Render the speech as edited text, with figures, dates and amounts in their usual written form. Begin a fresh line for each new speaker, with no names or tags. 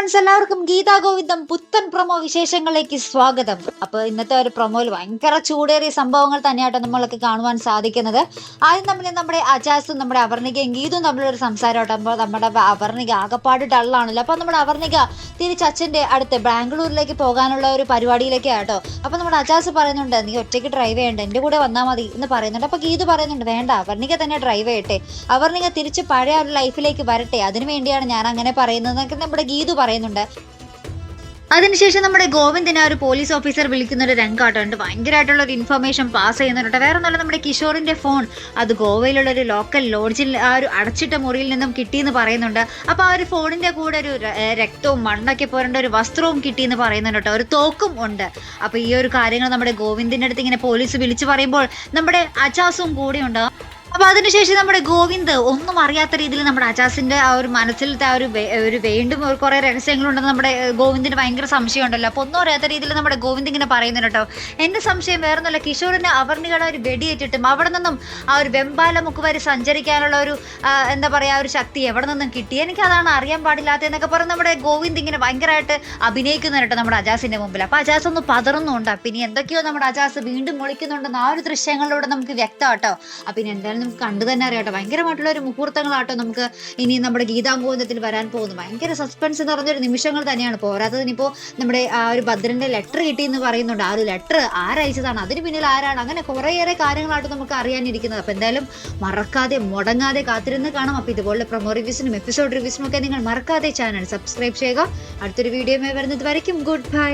Friends, എല്ലാവർക്കും ഗീതാ ഗോവിന്ദം പുത്തൻ promo വിശേഷങ്ങളിലേക്ക് സ്വാഗതം. അപ്പോൾ ഇന്നത്തെ ഒരു പ്രൊമോയിൽ ഭയങ്കര ചൂടേറിയ സംഭവങ്ങൾ തന്നെയായിട്ട് നമ്മളൊക്കെ കാണുവാൻ സാധിക്കുന്നത്. ആദ്യം തമ്മിൽ നമ്മുടെ അജാസും നമ്മുടെ അവർണികയും ഗീതും തമ്മിലൊരു സംസാരമായിട്ടാകുമ്പോൾ നമ്മുടെ അവർണിക ആകെപ്പാട് ഡള്ളാണല്ലോ. അപ്പോൾ നമ്മുടെ അവർണിക തിരിച്ച് അച്ഛൻ്റെ അടുത്ത് ബാംഗ്ലൂരിലേക്ക് പോകാനുള്ള ഒരു പരിപാടിയിലേക്ക് ആട്ടോ. അപ്പോൾ നമ്മുടെ അജാസ് പറയുന്നുണ്ട്, നീ ഒറ്റയ്ക്ക് ഡ്രൈവ് ചെയ്യണ്ട, എൻ്റെ കൂടെ വന്നാൽ മതി എന്ന് പറയുന്നുണ്ട്. അപ്പോൾ ഗീതു പറയുന്നുണ്ട്, വേണ്ട, അവർണിക തന്നെ ഡ്രൈവ് ചെയ്യട്ടെ, അവർണിക തിരിച്ച് പഴയ ഒരു ലൈഫിലേക്ക് വരട്ടെ, അതിനു വേണ്ടിയാണ് ഞാൻ അങ്ങനെ പറയുന്നത് നമ്മുടെ ഗീതു പറയുന്നുണ്ട്. അതിനുശേഷം നമ്മുടെ ഗോവിന്ദിനെ ഒരു പോലീസ് ഓഫീസർ വിളിക്കുന്ന ഒരു രംഗാട്ടുണ്ട്. ഭയങ്കരമായിട്ടുള്ള ഒരു ഇൻഫർമേഷൻ പാസ് ചെയ്യുന്നുണ്ട്. വേറെ ഒന്നുമല്ല, നമ്മുടെ കിഷോറിന്റെ ഫോൺ അത് ഗോവയിലുള്ള ഒരു ലോക്കൽ ലോഡ്ജിൽ ആ ഒരു അടച്ചിട്ട മുറിയിൽ നിന്നും കിട്ടിയെന്ന് പറയുന്നുണ്ട്. അപ്പോൾ ആ ഒരു ഫോണിന്റെ കൂടെ ഒരു രക്തവും മണ്ണൊക്കെ പോരേണ്ട ഒരു വസ്ത്രവും കിട്ടിയെന്ന് പറയുന്നുണ്ട് കേട്ടോ, ഒരു തോക്കും ഉണ്ട്. അപ്പോൾ ഈ ഒരു കാര്യങ്ങൾ നമ്മുടെ ഗോവിന്ദിന്റെ അടുത്ത് ഇങ്ങനെ പോലീസ് വിളിച്ചു പറയുമ്പോൾ നമ്മുടെ അജാസും കൂടെ ഉണ്ട്. അപ്പോൾ അതിനുശേഷം നമ്മുടെ ഗോവിന്ദ് ഒന്നും അറിയാത്ത രീതിയിൽ നമ്മുടെ അജാസിന്റെ ആ ഒരു മനസ്സിലത്തെ ആ ഒരു വീണ്ടും കുറേ രഹസ്യങ്ങളുണ്ടെന്ന് നമ്മുടെ ഗോവിന്ദിന് ഭയങ്കര സംശയമുണ്ടല്ലോ. അപ്പോൾ ഒന്നും അറിയാത്ത രീതിയിൽ നമ്മുടെ ഗോവിന്ദ് ഇങ്ങനെ പറയുന്നുണ്ട് കേട്ടോ, എൻ്റെ സംശയം വേറെ ഒന്നുമല്ല, കിഷോറിന് അവർണികളുടെ ഒരു വെടിയേറ്റിട്ടും അവിടെ നിന്നും ആ ഒരു വെമ്പാലമുക്ക് വരെ സഞ്ചരിക്കാനുള്ള ഒരു എന്താ പറയുക ഒരു ശക്തി എവിടെ നിന്നും കിട്ടി, എനിക്ക് അതാണ് അറിയാൻ പാടില്ലാത്തതെന്നൊക്കെ പറഞ്ഞ് നമ്മുടെ ഗോവിന്ദ് ഇങ്ങനെ ഭയങ്കരമായിട്ട് അഭിനയിക്കുന്നു കേട്ടോ നമ്മുടെ അജാസിന്റെ മുമ്പിൽ. അപ്പോൾ അജാസ് ഒന്ന് പതറുന്നുണ്ട്. പിന്നെ എന്തൊക്കെയോ നമ്മുടെ അജാസ് വീണ്ടും വിളിക്കുന്നുണ്ടെന്ന് ആ ഒരു ദൃശ്യങ്ങളിലൂടെ നമുക്ക് വ്യക്തമാട്ടോ. അപ്പം ഇനി എന്തായാലും നമുക്ക് കണ്ടു തന്നെ അറിയാട്ടോ, ഭയങ്കരമായിട്ടുള്ള ഒരു മുഹൂർത്തങ്ങളാട്ടോ നമുക്ക് ഇനി നമ്മുടെ ഗീതാഗോവിന്ദത്തിൽ വരാൻ പോകുന്നു. ഭയങ്കര സസ്പെൻസ് എന്ന് പറഞ്ഞൊരു നിമിഷങ്ങൾ തന്നെയാണ്. പോരാത്തതിനിപ്പോൾ നമ്മുടെ ആ ഒരു ഭദ്രന്റെ ലെറ്റർ കിട്ടിയെന്ന് പറയുന്നുണ്ട്. ആ ഒരു ലെറ്റർ ആരയച്ചതാണ്, അതിന് പിന്നിൽ ആരാണ്, അങ്ങനെ കുറേയേറെ കാര്യങ്ങളായിട്ട് നമുക്ക് അറിയാനിരിക്കുന്നത്. അപ്പോൾ എന്തായാലും മറക്കാതെ മുടങ്ങാതെ കാത്തിരുന്ന് കാണാം. അപ്പോൾ ഇതുപോലെ പ്രൊമോ റിവ്യൂസിനും എപ്പിസോഡ് റിവ്യൂസിനും ഒക്കെ നിങ്ങൾ മറക്കാതെ ചാനൽ സബ്സ്ക്രൈബ് ചെയ്യുക. അടുത്തൊരു വീഡിയോയുമായി വരുന്നത് വരയ്ക്കും ഗുഡ് ബൈ.